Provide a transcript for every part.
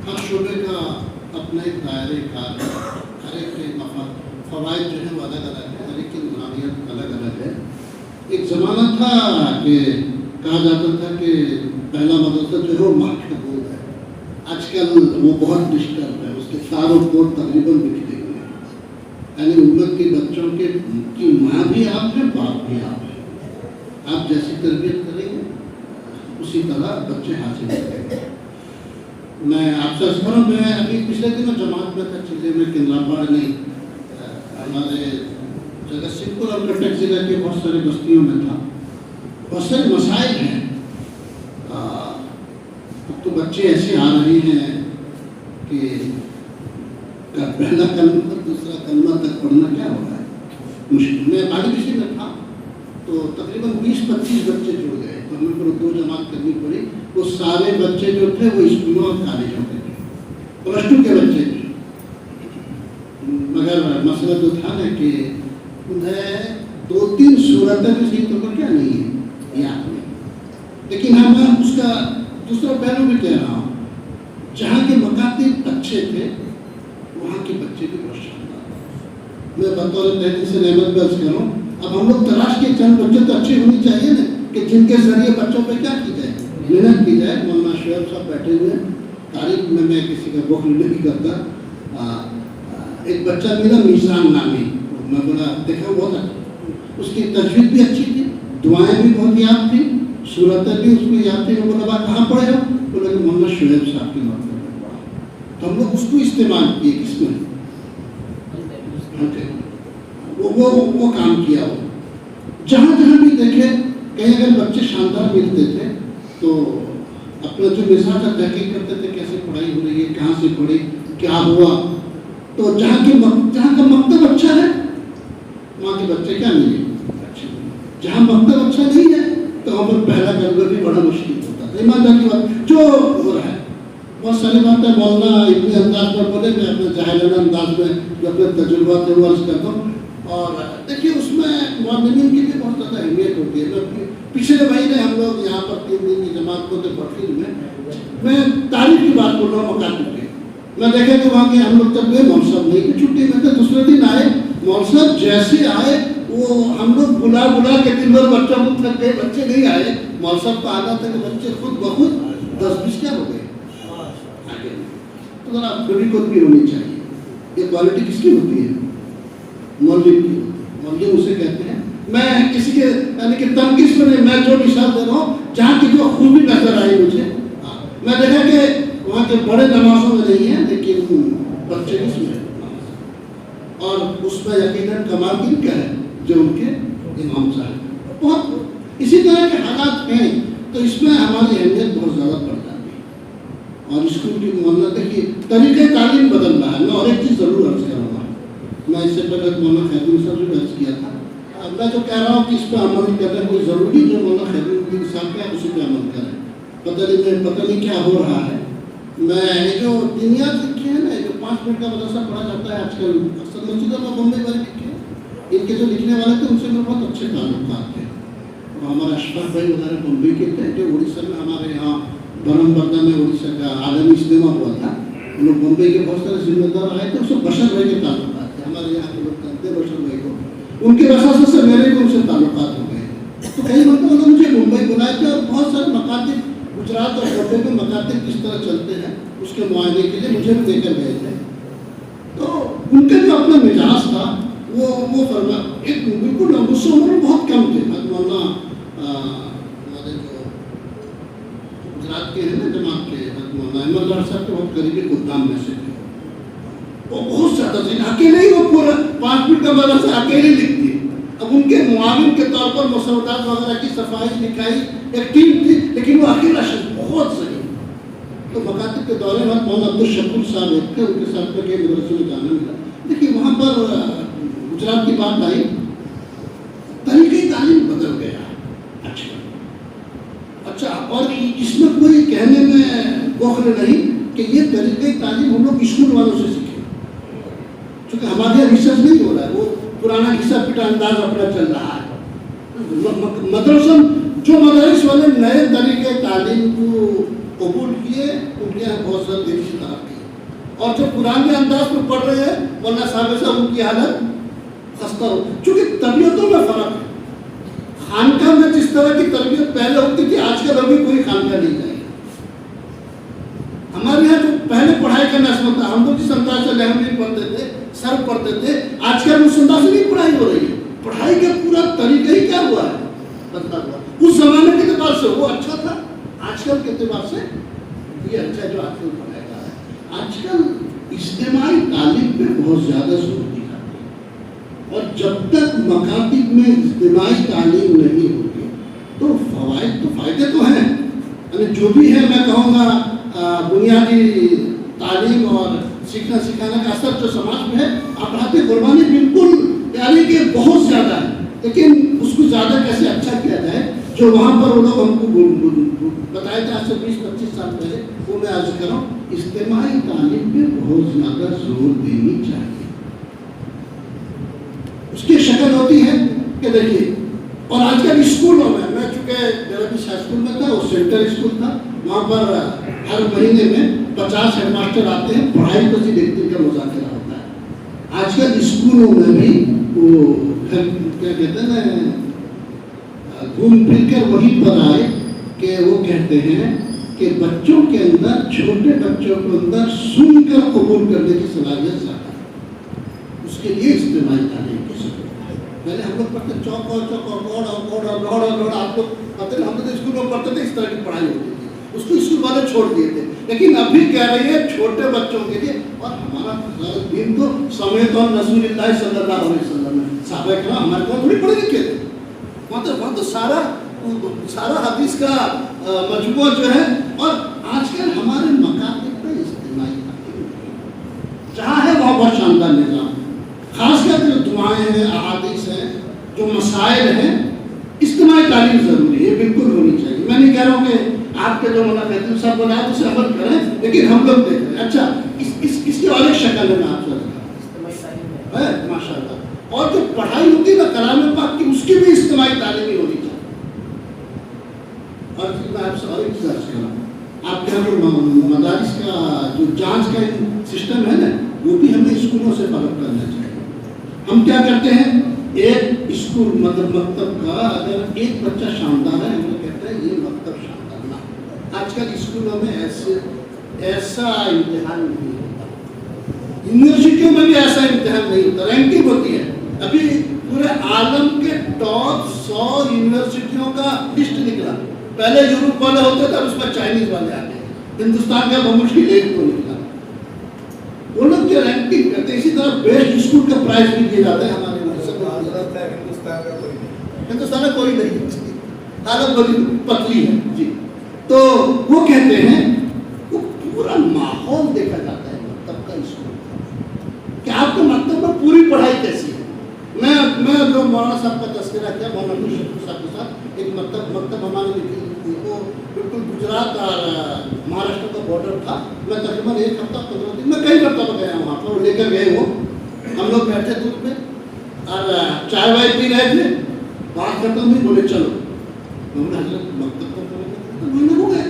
ہر شعبے کا اپنا ایک دائرۂ کار ہے، ہر ایک کے فوائد جو ہے وہ الگ الگ ہے، ہر ایک کی نظامیت الگ الگ ہے۔ ایک زمانہ تھا کہ کہا جاتا تھا کہ پہلا مدرسہ جو ہے وہ محفوظ ہے، آج کل وہ بہت ڈسٹرب ہے، اس کے ساروں کوڈ تقریباً بکھرے ہوئے ہیں، یعنی امت کے بچوں کی ماں بھی آپ ہے، باپ بھی آپ ہے، آپ جیسی تربیت کریں گے اسی طرح بچے حاصل کریں گے۔ میں آپ سے کروں، میں ابھی پچھلے دنوں جماعت میں تھا چیزیں میں کنڈراپاڑ نہیں، ہمارے جگہ سنگھ پور اور کٹک ضلع کے بہت سارے بستیوں میں تھا، بہت سارے مسائل ہیں۔ اب تو بچے ایسے آ رہے ہیں کہ پہلا کلمہ دوسرا کلمہ تک پڑھنا کیا ہو رہا ہے مشکل۔ میں باڑی کسی میں تھا تو تقریباً 20-25 بچے جڑ گئے، تو ہمیں پھر 2 جماعت کرنی پڑی۔ وہ سارے بچے جو تھے وہ اسکولوں اور کالجوں کے تھے، +2 کے بچے تھے، مگر مسئلہ جو تھا نا کہ انہیں 2-3 صورتیں بھی صحیح طور پر کیا نہیں ہے یاد نہیں۔ لیکن ہم اس کا دوسرا پہلو بھی کہہ رہا ہوں، جہاں کے مکاتب اچھے تھے وہاں کے بچے بھی بہت شاندار۔ میں بطور تحریک سے نعمت برس کروں، اب ہم لوگ تلاش کے چند بچے تو اچھے ہونے چاہیے نا کہ جن کے ذریعے بچوں پہ کیا کی جائے، محنت کی جائے۔ مولانا شعیب صاحب بیٹھے ہوئے ہیں، تاریخ میں کسی کا بخل نہیں کرتا۔ ایک بچہ میرا میزان نامی، میں بولا دیکھا بہت اچھا، اس کی تجوید بھی اچھی تھی، دعائیں بھی بہت یاد تھیں، صورتیں بھی اس کو یاد تھیں۔ میں بولا بات کہاں پڑھے ہو؟ بولا کہ مولانا شعیب صاحب کی بات میں پڑھا۔ تو ہم لوگ اس کو استعمال کیے، کس میں وہ کام کیا ہو۔ جہاں جہاں بھی دیکھے کہیں اگر بچے شاندار ملتے تھے تو اپنا جو مزاج کا تحقیق کرتے تھے، کیسے پڑھائی ہو رہی ہے، کہاں سے پڑھی، کیا ہوا۔ تو جہاں کا مکتب اچھا ہے وہاں کے بچے کیا ملے اچھے، جہاں مکتب اچھا نہیں ہے تو وہاں پر پہلا کرنا بھی بڑا مشکل ہوتا ہے۔ ایمانداری کی بات جو ہو رہا ہے، بہت ساری بات ہے، مولانا اتنے انداز پر بولے، میں اپنے جاہلانہ انداز میں جو اپنے تجربات ہیں وہ عرض کرتا ہوں۔ اور دیکھیے اس میں معلمین کی بھی بہت زیادہ اہمیت ہوتی ہے۔ پچھلے مہینے ہم لوگ یہاں پر 3 دن کی جماعت کو تھے پٹھیر میں تاریخ کی بات بول رہا ہوں مکاتب کی۔ میں دیکھا کہ وہاں کے ہم لوگ تب گئے، مول صاحب نہیں کہ چھٹی میں تھے، دوسرے دن آئے، مول صاحب جیسے آئے وہ ہم لوگ بلا کے دن بھر بچوں کو تھک گئے، بچے نہیں آئے، مول صاحب کا آنا تھا کہ بچے خود بخود 10-20 کیا ہو گئے آگے۔ تو ذرا کبھی خود بھی ہونی چاہیے۔ یہ کوالٹی کس کی ہوتی ہے؟ مولوی کی ہوتی ہے، مولوی اسے کہتے ہیں۔ میں کسی کے یعنی کہ تنقید میں نہیں، میں جو مثال دے رہا ہوں جہاں کی جو خوبی نظر آئی مجھے، میں دیکھا کہ وہاں کے بڑے نمازوں میں نہیں ہیں لیکن بچے کس میں، اور اس میں یقیناً کمال کن کا ہے جو ان کے امام صاحب بہت اسی طرح کے حالات ہیں، تو اس میں ہماری اہمیت بہت زیادہ بڑھ جاتی ہے۔ اور اسکول کی مولانا دیکھیے طریقۂ تعلیم بدل رہا ہے۔ میں اور ایک چیز ضرور عرض کر رہا ہوں، میں اس سے پہلے مولانا خیرالدین صاحب نے عرض کیا تھا، میں جو کہہ رہا ہوں کہ اس پہ عمل کرنا کوئی ضروری، جو مولانا خیرالدین صاحب کا اسی پہ عمل کریں۔ پتہ نہیں کیا ہو رہا ہے۔ میں جو دنیا لکھی ہے نا، جو 5 منٹ کا مدرسہ پڑھا جاتا ہے آج کل اکثر مسجدوں میں، بمبئی والے لکھے ہیں، ان کے جو لکھنے والے تھے ان سے میں بہت اچھے تعلقات تھے۔ اور ہمارا اشفاق بھائی وغیرہ بمبئی کے تھے، جو اڑیسہ میں ہمارے یہاں برہمپٹنم میں اڑیسہ کا عالمی اجتماع ہوا تھا، ان لوگ بمبئی کے بہت سارے ذمہ دار آئے تھے، اس سے بشر بھائی کے تعلقات تھے، ہمارے یہاں کے لوگ کہتے ہیں بشر بھائی کو، ان کے وساطت سے میرے بھی ان سے تعلقات ہو گئے۔ تو کئی مرتبہ انہوں نے مجھے ممبئی بلائے تھے، اور بہت سارے مکاتب گجرات اور بمبئی میں مکاتب کس طرح چلتے ہیں اس کے معائنے کے لیے مجھے بھی لے کر گئے تھے۔ تو ان کا جو اپنا مزاج تھا وہ فرما ایک بالکل مجھ سے عمر بہت کم تھے، مولانا ہمارے جو گجرات کے ہیں نا جماعت کے مولانا احمد ڈار صاحب کے بہت قریبی خدام میں سے تھے، وہ بہت زیادہ تھے، اکیلے ہی وہ پورا 5 منٹ کا مدرسہ اکیلے لکھتی۔ اب ان کے معاون کے طور پر مسودات وغیرہ کی صفائی لکھائی ایک ٹیم تھی، لیکن وہ اکیلا شخص بہت صحیح۔ تو مکاتب کے دورے میں مولانا عبدالشکور صاحب ایک تھے، ان کے ساتھ میں کئی مدرسوں میں جانا ملا۔ دیکھیے وہاں پر گجرات کی بات آئی، طریقۂ تعلیم بدل گیا اچھا، اور اس میں کوئی کہنے میں بخل نہیں کہ یہ طریقۂ تعلیم ہم لوگ اسکول والوں سے سیکھیں، چونکہ ہمارے یہاں ریسرچ نہیں ہو رہا ہے، وہ پرانا گھسا پٹا انداز اپنا چل رہا ہے۔ مدرسہ جو مدارس والے نئے طریقۂ تعلیم کو قبول کیے ان کے یہاں بہت زیادہ دینی شرارت کی، اور جو پرانے انداز میں پڑھ رہے ہیں مولانا صاحب ان کی حالت خستہ ہو، چونکہ طبیعتوں میں فرق ہے۔ خانقاہ میں جس طرح کی تربیت پہلے ہوتی تھی آج کل ابھی کوئی خانقاہ نہیں جائے گا۔ ہمارے یہاں جو پہلے پڑھائی کا نظم تھا، ہم لوگ جس انداز سے لہمین پڑھتے تھے، سر پڑھتے تھے، آج کل اس انداز سے نہیں پڑھائی ہو رہی ہے۔ پڑھائی کا پورا طریقہ ہی کیا ہوا ہے، بدلا ہوا۔ اس زمانے کے اعتبار سے وہ اچھا تھا، آج کل کے اعتبار سے یہ اچھا ہے جو آج کل پڑھایا جا رہا ہے۔ آج کل اجتماعی تعلیم پہ بہت زیادہ زور دیا ہے، اور جب تک مکاتب میں اجتماعی تعلیم نہیں ہوگی تو فائدے تو ہیں، یعنی جو بھی ہے میں کہوں گا بنیادی تعلیم اور سیکھنا سکھانے کا اثر جو سماج میں ہے، افراد قربانی بالکل یعنی کہ بہت زیادہ ہے، لیکن اس کو زیادہ کیسے اچھا کیا جائے، جو وہاں پر وہ لوگ ہم کو بتائے تھے آج سے 20-25 سال پہلے، وہ میں عرض کر رہا ہوں، اجتماعی تعلیم پہ بہت زیادہ زور دینی چاہیے۔ اس کی شکل ہوتی ہے کہ دیکھیے، اور آج کل اسکولوں میں چونکہ میرا بھی ہائی اسکول میں تھا، وہ سینٹر اسکول تھا، وہاں پر ہر مہینے میں 50 ہیڈ ماسٹر آتے ہیں، پڑھائی پر لکھنے کا مذاکرہ ہوتا ہے۔ آج کل اسکولوں میں بھی وہ کیا کہتے ہیں نا، گھوم پھر کر وہیں پر آئے کہ وہ کہتے ہیں کہ بچوں کے اندر، چھوٹے بچوں کے اندر سن کر قبول کرنے کی صلاحیت زیادہ ہے۔ اس کے لیے اجتماعی تعلیم کی ضرورت ہے۔ پہلے ہم لوگ پڑھتے چوک اور آپ لوگ پتہ نہیں، ہم لوگ اسکول میں پڑھتے تھے، اس طرح کی پڑھائی ہوتی تھی، اس کو اسکول والے چھوڑ دیے تھے، لیکن ابھی کہہ رہی ہے چھوٹے بچوں کے لیے، اور ہمارا دین تو سمیت اور رسول اللہ صلی اللہ علیہ وسلم ہے، صحابہ کرام ہمارے کو تھوڑی پڑھے لکھے تھے، وہاں تو سارا حدیث کا مجموعہ جو ہے، اور آج کل ہمارے مکاتب پہ اجتماعی تعلیم جہاں ہے وہاں بہت شاندار نظام، خاص کر جو دعائیں ہیں، احادیث ہیں، جو مسائل ہیں، اجتماعی تعلیم ضروری ہے، بالکل ہونی چاہیے۔ میں نہیں کہہ رہا ہوں کہ آپ کے جو مولانا کہتے ہیں سب بنائے اسے عمل کریں، لیکن ہم لوگ دیکھ رہے ہیں۔ اچھا، اس کی اور ایک شکل ہے، میں آپ سے ہے ماشاء اللہ، اور جو پڑھائی ہوتی ہے نا کلام پاک کی، اس کی بھی اجتماعی تعلیم ہی ہونی چاہیے۔ اور میں آپ سے اور ایک چیز عرض کروں، آپ کے یہاں مدارس کا جو جانچ کا سسٹم ہے نا، وہ بھی ہمیں اسکولوں سے فروغ کرنا چاہیے۔ ہم کیا کرتے ہیں، ایک اسکول مکتب کا اگر ایک بچہ شاندار ہے، ہم لوگ کہتے ہیں یہ مکتب شاندار نہ۔ آج کل اسکولوں میں ایسا امتحان نہیں ہوتا، یونیورسٹیوں میں بھی ایسا امتحان نہیں ہوتا، رینکنگ ہوتی ہے۔ ابھی پورے عالم کے ٹاپ 100 یونیورسٹیوں کا لسٹ نکلا، پہلے یورپ والے ہوتے تھے، اس میں چائنیز والے آتے ہیں، ہندوستان کا بمشکل ایک کو نکلا۔ وہ لوگ جو رینکنگ کرتے ہیں، اسی طرح بیسٹ اسکول کا پرائز بھی دیا جاتا ہے ہمارے ہندوستان میں کوئی نہیں، حالت بڑی پتلی ہے جی۔ تو وہ کہتے ہیں وہ پورا ماحول دیکھا جاتا ہے مکتب کا، اسکول کا، کہ آپ کے مکتب میں پوری پڑھائی کیسی ہے۔ میں جو مولانا صاحب کا تذکرہ کیا مولانا مشرف صاحب کے ساتھ، ایک مکتب ہمارے وہ بالکل گجرات اور مہاراشٹر کا بارڈر تھا، میں تقریباً 1 ہفتہ 15 دن میں کئی مرتبہ گیا وہاں پر، لے کر گئے وہ، ہم لوگ بیٹھے دودھ میں اور چائے وائے پی رہے تھے، بات ختم ہوئی، بولے چلو، حضرت مکتب کا مہینہ ہو گیا،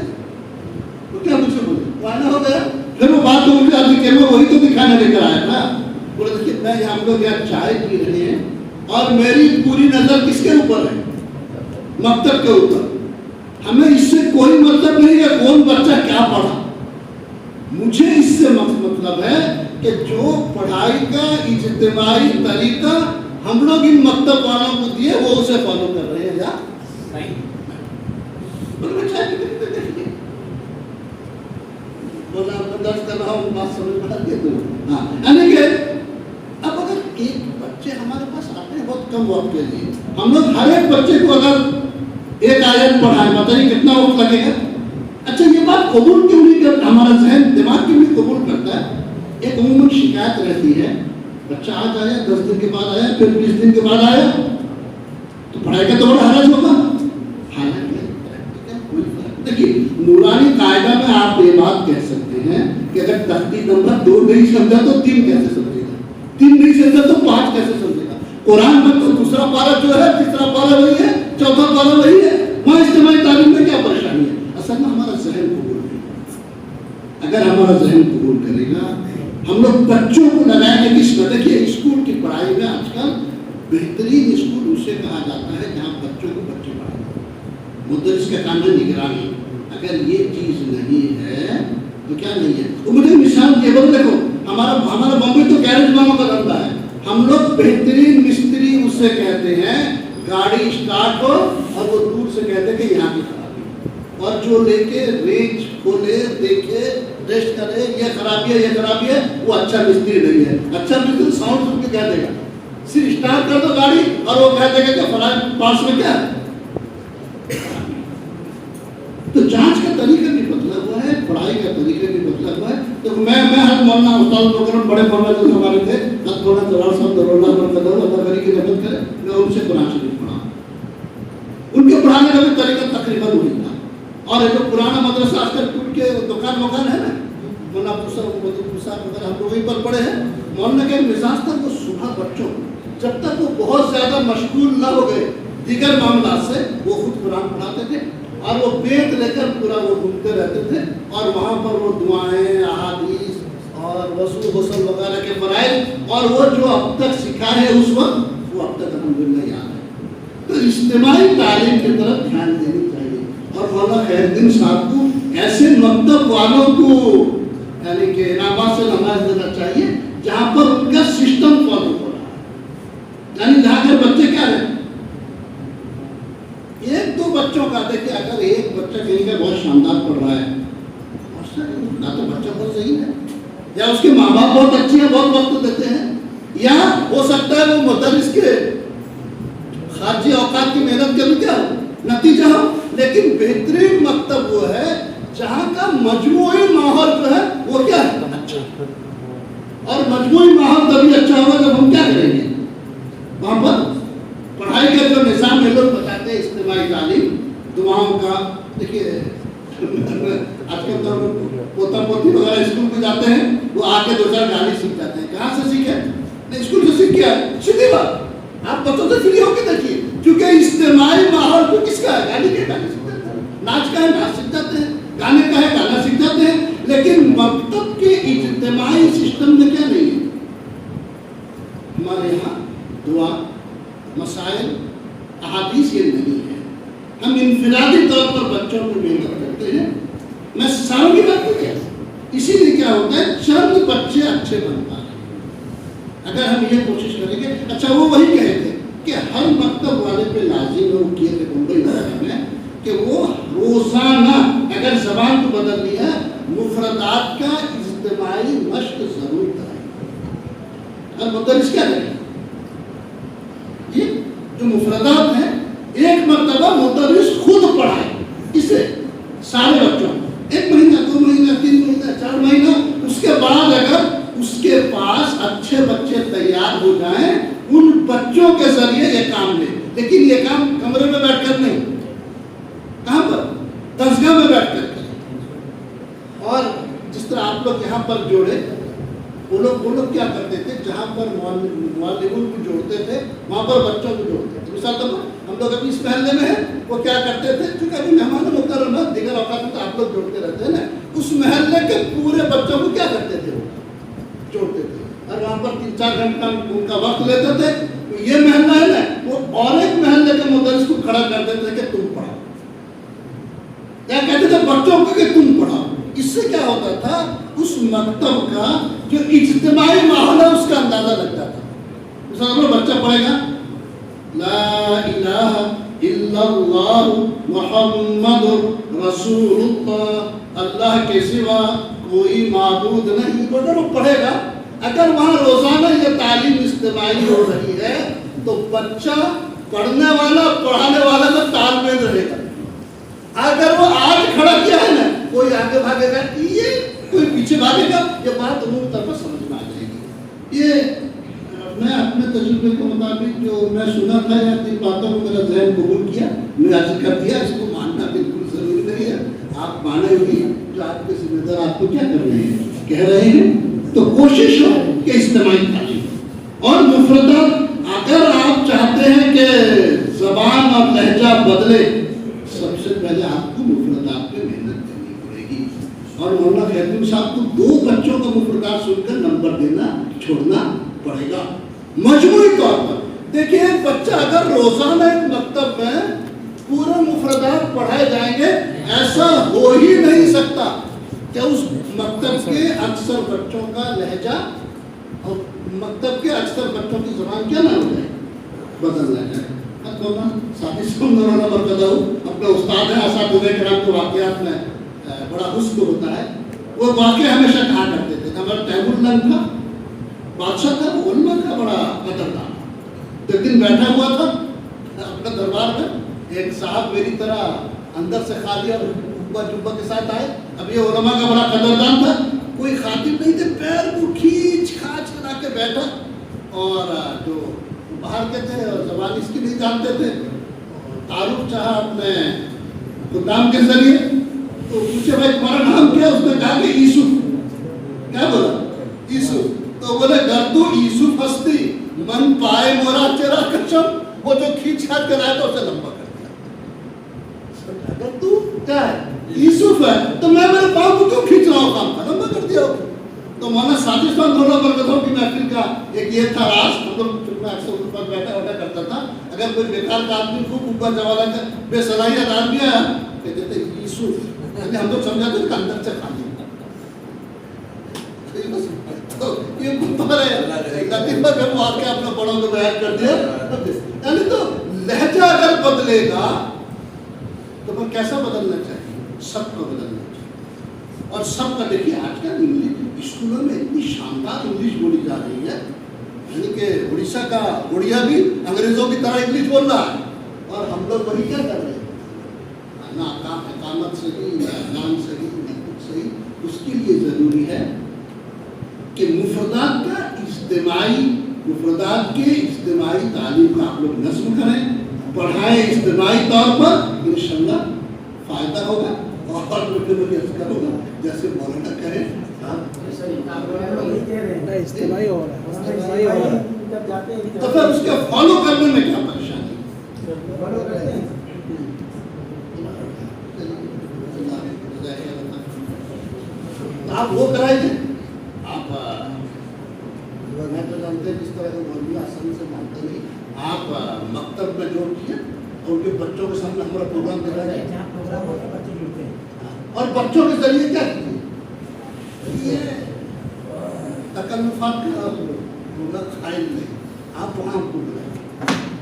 تو کیا مجھ سے بولے مہینہ ہو گیا، پھر وہ بات تو مجھے آدمی کہ میں وہی تو دکھانے لے کر آیا تھا، بولے دیکھیے میں ہم لوگ یہاں چائے پی رہے ہیں اور میری پوری نظر کس کے اوپر ہے، مکتب کے اوپر، ہمیں اس سے کوئی مطلب نہیں ہے کون بچہ کیا پڑھا، مجھے اس سے مطلب ہے کہ جو پڑھائی کا اجتماعی طریقہ ہم لوگ ان مکتب والوں کو دیے وہ اسے فالو کر رہے ہیں یا نہیں۔ اب اگر ایک بچے ہمارے پاس آتے ہیں بہت کم وقت کے لیے، ہم لوگ ہر ایک بچے کو اگر ایک آیت پڑھائیں، پتہ نہیں کتنا وقت لگے گا۔ اچھا یہ بات قبول کیوں نہیں کرتا، ہمارا ذہن دماغ کیوں نہیں قبول کرتا ہے؟ ایک عموماً شکایت رہتی ہے، بچہ آج آیا 10 دن کے بعد آیا، پھر 20 دن کے بعد آیا، تو پڑھائی کا تو بڑا حرج ہوگا۔ حالانکہ کوئی فرق دیکھیے، نورانی قاعدہ میں آپ یہ بات کہہ سکتے ہیں کہ اگر تختی نمبر 2 نہیں سمجھا تو 3 کیسے سمجھے گا، 3 نہیں سمجھا تو 5 کیسے سمجھے گا۔ قرآن میں تو دوسرا پارہ جو ہے، تیسرا پارہ وہی ہے، چوتھا پارہ وہی ہے، وہاں اجتماعی تعلیم میں کیا پریشانی ہے؟ اصل میں ہمارا ذہن قبول نہیں اگر ہمارا ذہن قبول کرے گا، ہم لوگ بچوں کو لگائیں گے کس میں. دیکھیے اسکول کی پڑھائی میں آج کل بہترین اسکول اسے کہا جاتا ہے جہاں بچوں کو بچے پڑھائیں. مدرس کا کام ہے نگرانی. اگر یہ چیز نہیں ہے تو کیا نہیں ہے. تو مجھے مثال دیے بولو، دیکھو ہمارا بامبے تو گیرج والوں کا دھندا ہے. ہم لوگ بہترین مستری اسے کہتے ہیں گاڑی اسٹارٹ ہو اور وہ دور سے کہتے ہیں کہ یہاں کی خرابی، اور جو لے کے رینج کھولے دیکھے ٹیسٹ کرے یہ خرابی ہے یہ خرابی ہے، وہ اچھا مستری نہیں ہے. اچھا مستری ساؤنڈ سن کے کہہ دے گا صرف اسٹارٹ کر دو گاڑی اور وہ کہہ دے گا کہ فلاں پارٹس میں کیا ہے. تو جانچ کا طریقہ بھی بدلا ہوا ہے، پڑھائی کا طریقہ بھی بدلا ہوا ہے. تو میں ہر مولانا استاد مکرم بڑے مولانا جو ہمارے تھے حضرت مولانا جلال صاحب درولہ برکتہ اللہ تعالی کی رحمت کرے، میں ان سے قرآن شریف پڑھا. ان کے پڑھانے کا بھی طریقہ تقریباً وہی تھا. اور یہ جو پرانا مدرسہ آج کل ٹوٹ کے دکان وکان ہے نا، مولانا صاحب وغیرہ ہم لوگ وہیں پر پڑھے ہیں. مولانا کا مزاج تھا وہ صبح بچوں جب تک وہ بہت زیادہ مشغول نہ ہو گئے دیگر معاملات سے، وہ خود قرآن پڑھاتے تھے اور وہ بیت لے کر پورا وہ گھومتے رہتے تھے اور وہاں پر وہ دعائیں احادیث اور وضو غسل وغیرہ کے فرائض اور وہ جو اب تک سکھائے ہیں اس وقت وہ اب تک الحمدللہ یاد ہے. تو اجتماعی تعلیم کی طرف دھیان دینی چاہیے. اور مولانا خیر الدین صاحب کو ایسے مکتب والوں کو یعنی کہ انعامات سے نماز دینا چاہیے جہاں پر ان کا سسٹم فالو ہو رہا ہے، یعنی جہاں کے بچے کیا رہے ایک دو بچوں کا. دیکھیں اگر ایک بچہ کہیں کا بہت شاندار پڑھ رہا ہے نہ تو بچہ بہت صحیح ہے، یا اس کے ماں باپ بہت اچھے ہیں بہت وقت دیتے ہیں، یا ہو سکتا ہے وہ مدرس کے خارجی اوقات کی محنت کے بھی کیا ہو نتیجہ ہو. لیکن بہترین مکتب وہ ہے جہاں کا مجموعی ماحول جو ہے وہ کیا ہے اچھا. اور مجموعی ماحول تبھی اچھا ہوگا جب ہم کیا کریں گے وہاں پر پڑھائی کا جو نظام ہے. لوگ بتاتے ہیں اجتماعی تعلیم دعاؤں کا. دیکھیے آج کل تو پوتا پوتی وغیرہ اسکول میں جاتے ہیں، وہ آ کے 2-4 گالی سیکھ جاتے ہیں. کہاں سے سیکھے؟ نہیں اسکول سے سیکھ کیا سیدھی بات. آپ بچوں سے فری ہو کے دیکھیے کیونکہ اجتماعی ماحول کو کس کا ہے گالی کے گالی سیکھ جاتے ہیں، ناچ کا ہے ناچ سیکھ جاتے ہیں، گانے کا ہے گانا سیکھ جاتے ہیں. لیکن مکتب کے اجتماعی سسٹم میں کیا نہیں ہے. ہمارے یہاں دعا مسائل احادیث یہ نہیں ہے. ہم انفرادی طور پر بچوں کو محنت کرتے ہیں. میں ساروں کی بات نہیں کہتا، اسی لیے کیا ہوتا ہے چند بچے اچھے بن پا رہے ہیں. اگر ہم یہ کوشش کریں گے اچھا وہ وہی کہے تھے کہ ہر مکتب والے پہ لازم ہے وہ کیے تھے بمبئی میں کہ وہ روزانہ اگر زبان کو بدل لیا مفردات کا اجتماعی مشق ضرور کریں. اور مدرس کیا کریں یہ جو مفردات ہیں ایک مرتبہ مدرس خود پڑھائے اسے سارے بچوں 1 مہینہ 2 مہینہ 3 مہینہ 4 مہینہ. اس کے بعد اگر اس کے پاس اچھے بچے تیار ہو جائیں ان بچوں کے ذریعے یہ کام لے. لیکن یہ کام کمرے میں بیٹھ کر نہیں، کہاں پر درسگاہ میں بیٹھ کر کریں. اور جس طرح آپ لوگ یہاں پر جوڑے وہ لوگ کیا کرتے تھے جہاں پر معلموں کو جوڑتے تھے وہاں پر بچوں کو جوڑتے تھے. مثال طور پر ہم لوگ ابھی اس محلے میں ہیں وہ کیا کرتے تھے کیونکہ ابھی مہمان مکرم ہے دیگر اوقات میں تو آپ لوگ جوڑتے رہتے ہیں نا، اس محلے کے پورے بچوں کو کیا کرتے تھے وہ جوڑتے تھے اور وہاں پر 3-4 گھنٹہ ان کا وقت لیتے تھے. یہ محلہ ہے نا وہ اور ایک محلے کے مدرس کو کھڑا کر دیتے تھے کہ تم پڑھاؤ، یا کہتے تھے بچوں کو کہ تم پڑھاؤ. اس سے کیا ہوتا تھا اس مکتب کا جو اجتماعی ماحول ہے اس کا اندازہ لگ جاتا. مثلا بچہ پڑھے گا لا الہ الا اللہ محمد رسول اللہ، اللہ کے سوا کوئی معبود نہیں. وہ پڑھے گا. اگر وہاں روزانہ یہ تعلیم اجتماعی ہو رہی ہے تو بچہ پڑھنے والا پڑھانے والا کا تال میل رہے گا. اگر وہ آج کھڑا کیا ہے نا کوئی آگے بھاگے گا یہ کوئی پیچھے بھاگے گا، یہ بات عمومی طور پر سمجھ میں آ جائے گی. یہ میں اپنے تجربے کے مطابق جو میں سنا تھا یا جن باتوں کو میرا ذہن قبول کیا میں عرض کر دیا. اس کو ماننا بالکل ضروری نہیں ہے، آپ مانے ہوئی جو آپ کے ذمہ دار آپ کو کیا کر رہے ہیں کہہ رہے ہیں. تو کوشش ہو کہ اجتماعی تعلیم اور مفردات. اگر آپ چاہتے ہیں کہ زبان اور لہجہ بدلے سب سے پہلے آپ کو مفردات پہ محنت کرنی پڑے گی. اور مولانا خیرالدین صاحب کو 2 بچوں کا مفردات سن کر نمبر دینا چھوڑنا پڑے گا مجموعی طور پر. دیکھیے ایک بچہ اگر روزانہ ایک مکتب میں پورے مفردات پڑھائے جائیں گے ایسا ہو ہی نہیں سکتا کہ اس مکتب کے اکثر بچوں کا لہجہ اور مکتب کے اکثر بچوں کی زبان کیا نہ ہو جائے بدل نہ جائے. اپنے استاد ہیں اساتذہ کرام کے واقعات میں بڑا حسن ہوتا ہے. وہ واقعہ ہمیشہ کہا کرتے تھے. ہمارا تیمور لنگ تھا بادشاہ تھا وہ علماء کا بڑا قدردان. ایک دن بیٹھا ہوا تھا اپنے دربار میں ایک صاحب میری طرح اندر سے خالی اور جبہ کے ساتھ آئے. اب یہ علماء کا بڑا قدردان تھا کوئی خاطب نہیں تھے پیر کو کھینچ کھانچ کر کے بیٹھا اور جو باہر کے تھے اور زبان اس کی نہیں جانتے تھے تعارف چاہا اپنے خدام کے ذریعے. تو پوچھے بھائی تمہارا نام کیا؟ اس نے کہا کہ یوسف. کیا بولا؟ یوسف. تو بولے گردو یوسف ہستی من پائے مورا چرا کچم. وہ جو کھینچ کھانچ کر آیا تو اسے لمبا کر دیا. اگر تو کیا ہے یوسف ہے تو میں میرے پاؤں کو کیوں کھینچ رہا ہوں کام کا لمبا کر دیا. تو مولانا سازشان دونوں برکتوں کی محفل کا ایک یہ تھا راز. ہم لوگ میں اکثر اس پر بیٹھا کرتا تھا. اگر کوئی بیکار کا آدمی خوب اوپر جوالا کر بے صلاحیت آدمی ہے کہتے تھے یوسف. ہم لوگ سمجھاتے کہ اندر سے خالی. تو یہ لطیفہ جب واقعہ اپنا بڑوں کو بیان کر دیا. یعنی تو لہجہ اگر بدلے گا تو پھر کیسا بدلنا چاہیے؟ سب کو بدلنا چاہیے. اور سب کا دیکھیے آج کل انگلش اسکولوں میں اتنی شاندار انگلش بولی جا رہی ہے یعنی کہ اڑیسہ کا اڑیا بھی انگریزوں کی طرح انگلش بول رہا ہے اور ہم لوگ وہی کیا کر رہے ہیں نہ اقامت صحیح نہ اعلان صحیح نہ کچھ صحیح. اس کے لیے ضروری ہے کہ مفردات کے اجتماعی تعلیم کا آپ لوگ نظم کریں پڑھائیں اجتماعی طور پر انشاءاللہ فائدہ ہوگا. اور مجھے اذکر ہوگا جیسے مولانا کریں اجتماعی ہو رہا ہے تو پھر اس کے فالو کرنے میں کیا پریشانی. آپ وہ کرائیے. آپ میں تو جانتے جس طرح کے مولوی آسانی سے مانتے نہیں. آپ مکتب میں جوڑ کیے اور ان کے بچوں کے سامنے ہمارا پروگرام دکھا جائے اور بچوں کے ذریعے کیا کیے یہ تکلفات کا خائل نہیں. آپ وہاں ہم کو بلائیں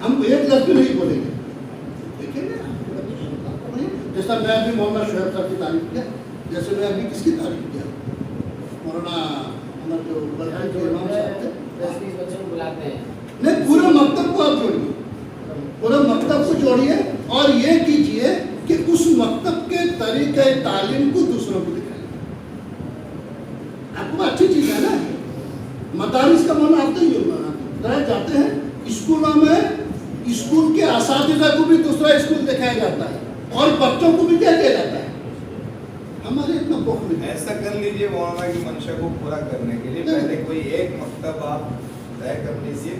ہم ایک لفظ بھی نہیں بولیں گے. دیکھیں گے جیسا میں ابھی مولانا شعیب صاحب کی تعریف کیا جیسے میں ابھی کس کی تعریف کیا مولانا ہمارے جو برہان کے امام صاحب تھے نہیں پورے مکتب کو آپ جوڑیے پورے مکتب کو جوڑیے اور یہ کیجئے کہ اس مکتب کے طریقہ تعلیم کو دوسروں کو دکھائیے. آپ کو اچھی چیز ہے نا مدارس کا معنی آپ تو یہ رہ جاتے ہیں اسکولوں میں اسکول کے اساتذہ کو بھی دوسرا اسکول دکھایا جاتا ہے اور بچوں کو بھی کیا کیا جاتا ہے. ہمارے اتنا بہت نہیں. ایسا کر لیجئے مولانا کی منشا کو پورا کرنے کے لیے پہلے کوئی ایک مکتب آپ طے کر لیجیے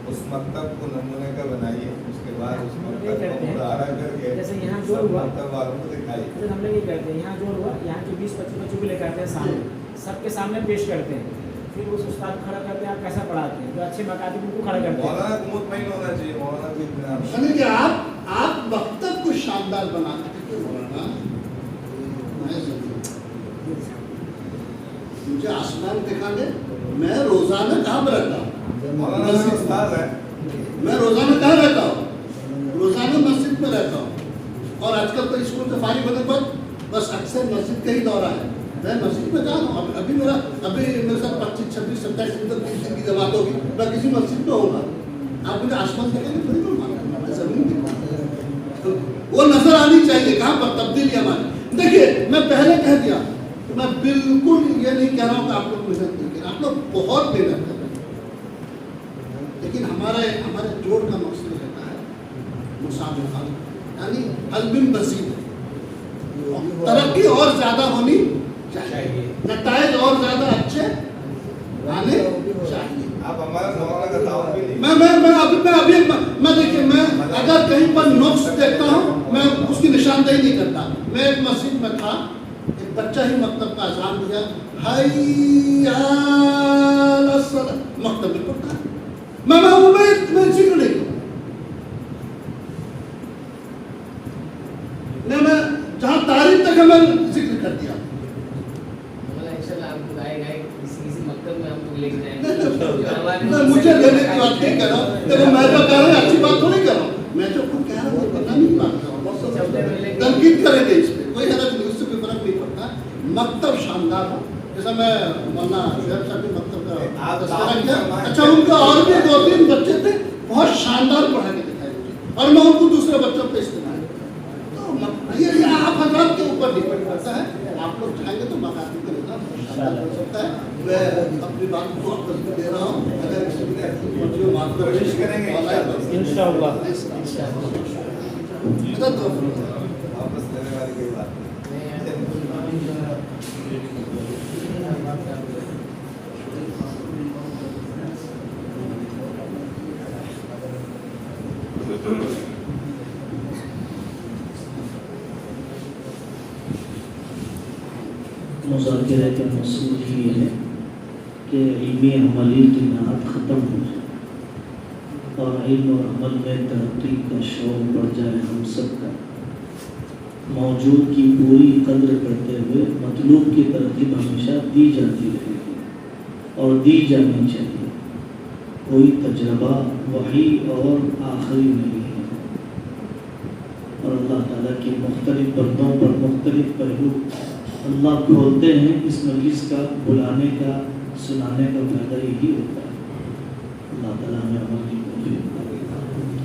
اس مکتب کو نمونے کا بنائیے اس کے بعد اس مکتب کو مظاہرہ کر کے جیسے یہاں جو ہوا مکتب والوں کو دکھائیے. ہم لوگ یہ کرتے ہیں یہاں جو ہوا یہاں کے 20-25 بچوں کو لے کر آتے ہیں سامنے سب کے سامنے پیش کرتے ہیں پھر اس استاد کو کھڑا کرتے ہیں آپ کیسا پڑھاتے ہیں جو اچھے مکاتب ان کو کھڑا کرتے ہیں. مولانا کو مطمئن ہونا چاہیے مولانا کو اطمینان یعنی کہ آپ مکتب کو شاندار بناتے ہیں. مولانا مجھے آسمان دکھا دے میں روزانہ کہاں پر رہتا ہوں مولانا استاد ہے میں روزانہ کہاں رہتا ہوں روزانہ مسجد میں رہتا ہوں اور آج کل تو اسکول سے فارغ ہونے پر بس اکثر مسجد کا ہی دورہ ہے. میں مسجد میں جا رہا ہوں ابھی میرے ساتھ 25 26 27 دن کی جماعت ہوگی میں کسی مسجد میں ہوں گا. آپ مجھے آسمان دکھیں گے تھوڑی بول میں زمین دکھاؤں وہ نظر آنی چاہیے کہاں پر تبدیلی ہماری. دیکھیے میں پہلے کہہ دیا کہ میں بالکل یہ نہیں کہہ رہا ہوں کہ آپ لوگ محنت نہیں کریں. آپ لوگ بہت محنت کر رہے ہیں لیکن ہمارے جوڑ کا مقصد رہتا ہے مسابقہ یعنی حلم مزید ترقی اور زیادہ ہونی چاہیے نتائج اور زیادہ اچھے آنے چاہیے. آپ ہمارا مولانا کا تعاون بھی میں دیکھیے میں اگر کہیں پر نقص دیکھتا ہوں میں اس کی نشاندہی نہیں کرتا. میں ایک مسجد میں تھا ایک بچہ ہی مکتب کا اذان دیا حی علی الصلاۃ مکتب میں پڑھتا ہے. میں ذکر نہیں کروں میں جہاں تعریف تک ہے میں ذکر کر دیا. مجھے لینے کی بات نہیں کر رہا ہوں. دیکھو میں تو کہہ رہا ہوں اچھی بات تو نہیں کر رہا ہوں. میں جو کچھ کہہ رہا ہوں پتہ نہیں بات کر رہا ہوں. تنقید کریں گے اس پہ کوئی حرج نہیں, اس سے کوئی فرق نہیں پڑتا. مکتب شاندار ہو جیسا میں مولانا شعیب صاحب کے مکتب کا تذکرہ کیا. اچھا ان کا اور بھی 2-3 بچے تھے بہت شاندار پڑھا کے دکھائے مجھے اور میں ان کو دوسرے بچوں پہ استعمال تو یہ آپ حضرات کے اوپر ڈیپینڈ کرتا ہے. آپ لوگ چاہیں گے تو مکاتب کا نظام ہو سکتا ہے. میں اپنی بات کو واپس دے رہا ہوں. اگر کسی نے معاف کوشش کریں گے انشاءاللہ واپس لینے والی کوئی بات مذاکرے کا مقصود یہ ہے کہ علمی عملی کی نعت ختم ہو جائے اور علم اور عمل میں ترقی کا شوق بڑھ جائے. ہم سب کا موجود کی پوری قدر کرتے ہوئے مطلوب کی ترتیب ہمیشہ دی جاتی رہے گی اور دی جانی چاہیے. کوئی تجربہ وحی اور آخری نہیں ہے اور اللہ تعالیٰ کی مختلف بندوں پر مختلف پہلو اللہ کھولتے ہیں. اس مجلس کا بلانے کا سنانے کا فائدہ یہی ہوتا ہے. اللہ تعالیٰ ہمیں عمل کی توفیق عطا فرمائے.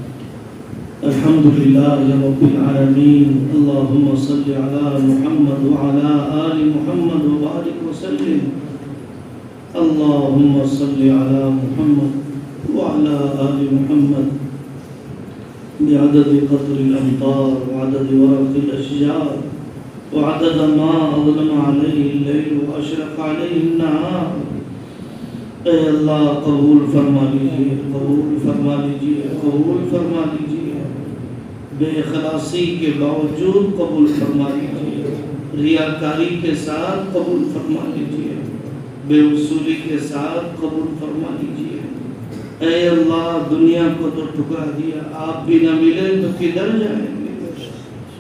الحمدللہ رب العالمین. اللہم صلی علی محمد وعلی آل محمد وبارک وسلم. اللہم صلی علی محمد وعلی آل محمد بعدد قطر الامطار وعدد ورق الاشجار وعدد ما اظلم علیہ اللیل واشرق علیہ النہار. اے اللہ قبول فرما لیجیے, قبول فرما لیجیے, قبول فرما لیجیے. بے اخلاصی کے باوجود قبول فرما لیجیے, ریاکاری کے ساتھ قبول فرما لیجیے, بے اصولی کے ساتھ قبول فرما لیجیے. اے اللہ دنیا کو تو ٹھکرا دیا, آپ بھی نہ ملے تو کدھر جائیں گے.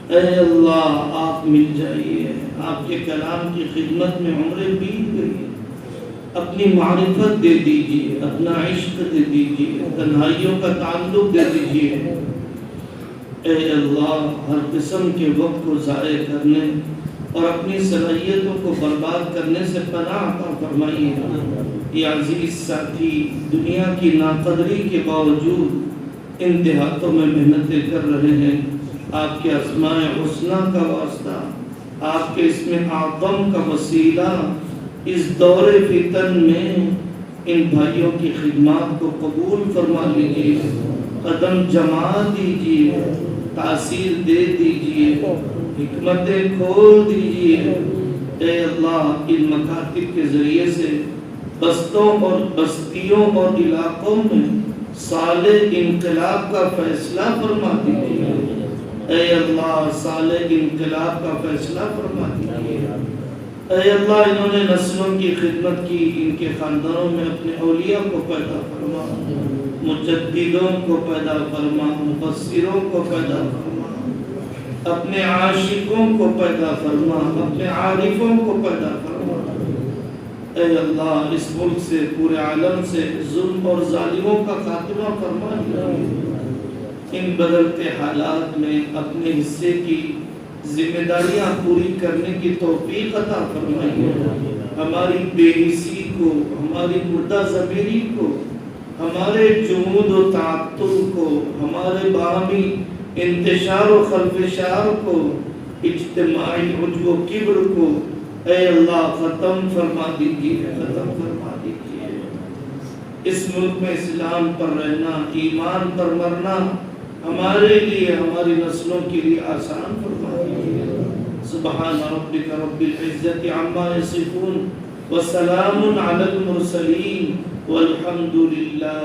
اے اللہ آپ مل جائیے, آپ کے کلام کی خدمت میں عمریں بیت گئی, اپنی معرفت دے دیجیے, اپنا عشق دے دیجیے, تنہائیوں کا تعلق دے دیجیے. اے اللہ ہر قسم کے وقت کو ضائع کرنے اور اپنی صلاحیتوں کو برباد کرنے سے پناہ عطا فرمائیے. یہ عزیز ساتھی دنیا کی ناقدری کے باوجود ان دیہاتوں میں محنتیں کر رہے ہیں. آپ کے اسماء حسنہ کا واسطہ, آپ کے اسم اعظم کا وسیلہ اس دور فتن میں ان بھائیوں کی خدمات کو قبول فرما لیجیے, قدم جما دیجیے, تاثیر دے دیجیے, حکمتیں کھول دیجیے. اے اللہ ان مکاتب کے ذریعے سے بستوں اور بستیوں اور علاقوں میں صالح انقلاب کا فیصلہ فرما دیجیے. اے اللہ صالح انقلاب کا فیصلہ فرما دیجیے. اے اللہ انہوں نے نسلوں کی خدمت کی, ان کے خاندانوں میں اپنے اولیاء کو پیدا فرما, مجددوں کو پیدا فرما, مفسروں کو پیدا فرما, اپنے عاشقوں کو پیدا فرما, اپنے عارفوں کو پیدا فرما. اے اللہ اس ملک سے پورے عالم سے ظلم اور ظالموں کا خاتمہ فرما دیجیے. ان بدلتے حالات میں اپنے حصے کی ذمہ داریاں پوری کرنے کی توفیق عطا فرمائیے. ہماری بے حسی کو, ہماری مردہ ضمیری کو, ہمارے جمود و تعطل کو, ہمارے باہمی انتشار و خلفشار کو, اجتماعی عجب و کبر کو اے اللہ ختم فرما دیجیے, ختم فرما دیجیے. اس ملک میں اسلام پر رہنا, ایمان پر مرنا ہمارے لیے, ہماری نسلوں کے لیے آسان فرما دیجیے. سبحان ربک رب العزت عما یصفون وسلام علی المرسلین والحمد للہ.